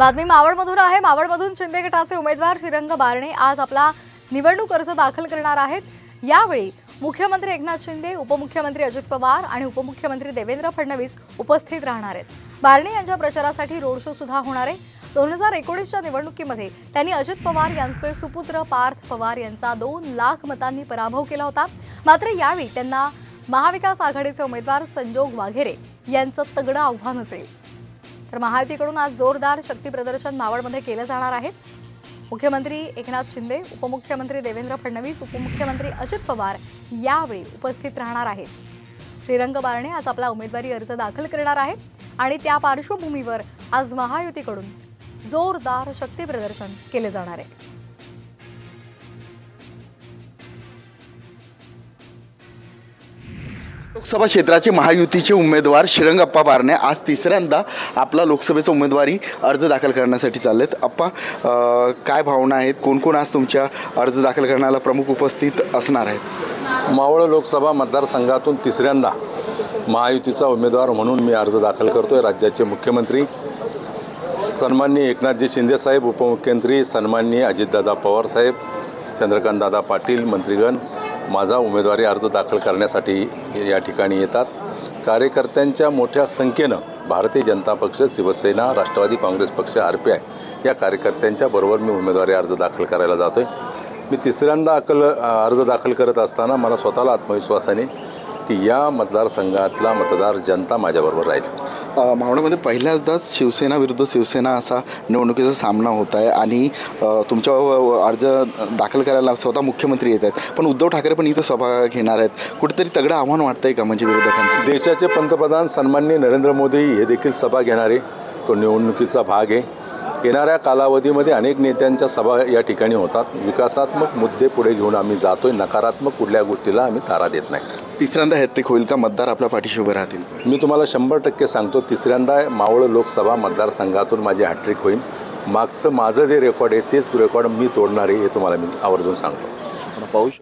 बातमी मावळमधून आहे। मावळमधून शिंदे गटाचे उमेदवार श्रीरंग बारणे आज आपला निवडणूक अर्ज दाखल करणार आहेत। यावेळी मुख्यमंत्री एकनाथ शिंदे, उपमुख्यमंत्री अजित पवार आणि उपमुख्यमंत्री देवेंद्र फडणवीस उपस्थित राहणार आहेत। बारणे यांच्या प्रचारासाठी रोड शो सुद्धा होणार आहे। 2019च्या निवडणुकीमध्ये त्यांनी अजित पवार यांचे सुपुत्र पार्थ पवार यांचा 2 लाख मतांनी पराभव केला होता। मात्र यावेळी त्यांना महाविकास आघाडीचे उमेदवार संजोग वाघेरे यांचं तगडं आव्हान असेल। तर महायुतीकडून आज जोरदार शक्ती प्रदर्शन मावळमध्ये केले जाणार आहे। मुख्यमंत्री एकनाथ शिंदे, उपमुख्यमंत्री देवेंद्र फडणवीस, उपमुख्यमंत्री अजित पवार यावेळी उपस्थित राहणार आहेत। श्रीरंग बारणे आज आपला उमेदवारी अर्ज दाखल करणार आहेत आणि त्या पार्श्वभूमीवर आज महायुतीकडून जोरदार शक्ती प्रदर्शन केले जाणार आहे। लोकसभा क्षेत्राचे महायुतीचे उमेदवार श्रीरंगप्पा बारणे आज तिसऱ्यांदा आपला लोकसभेचा उमेदवारी अर्ज दाखल करण्यासाठी चाललेत। अप्पा, काय भावना आहेत? कोण कोण आज तुमच्या अर्ज दाखल करण्याला प्रमुख उपस्थित असणार आहेत? मावळ लोकसभा मतदारसंघातून तिसऱ्यांदा महायुतीचा उमेदवार म्हणून मी अर्ज दाखल करतोय। राज्याचे मुख्यमंत्री सन्माननीय एकनाथजी शिंदे साहेब, उपमुख्यमंत्री सन्माननीय अजितदादा पवार साहेब, चंद्रकांतदादा पाटील, मंत्रीगण माझा उमेदवारी अर्ज दाखल करण्यासाठी या ठिकाणी येतात। कार्यकर्त्यांच्या मोठ्या संख्येनं भारतीय जनता पक्ष, शिवसेना, राष्ट्रवादी काँग्रेस पक्ष, RPI या कार्यकर्त्यांच्या बरोबर मी उमेदवारी अर्ज दाखल करायला जातोय। मी तिसऱ्यांदा अर्ज दाखल करत असताना मला स्वतःला आत्मविश्वासाने की या मतदारसंघातला मतदार जनता माझ्याबरोबर राहील। मावळमध्ये पहिल्यांदाच शिवसेना विरुद्ध शिवसेना असा निवडणुकीचा सामना होत आहे आणि तुमच्या अर्ज दाखल करायला स्वतः मुख्यमंत्री येत आहेत, पण उद्धव ठाकरे पण इथं सभा घेणार आहेत। कुठेतरी तगडं आव्हान वाटतंय का म्हणजे विरोधकांचं? देशाचे पंतप्रधान सन्माननीय नरेंद्र मोदी हे देखील सभा घेणारे तो निवडणुकीचा भाग आहे। येणाऱ्या कालावधीमध्ये अनेक नेत्यांच्या सभा या ठिकाणी होतात। विकासात्मक मुद्दे पुढे घेऊन आम्ही जातोय, नकारात्मक कुठल्या गोष्टीला आम्ही तारा देत नाही। तिसऱ्यांदा हॅट्रिक होईल का? मतदार आपल्या पाठीशी उभे राहतील? मी तुम्हाला 100% सांगतो, तिसऱ्यांदा मावळ लोकसभा मतदारसंघातून माझी हॅट्रिक होईल। मागचं माझं जे रेकॉर्ड आहे तेच रेकॉर्ड मी तोडणार आहे हे तुम्हाला मी आवर्जून सांगतो। पाहू शकतो।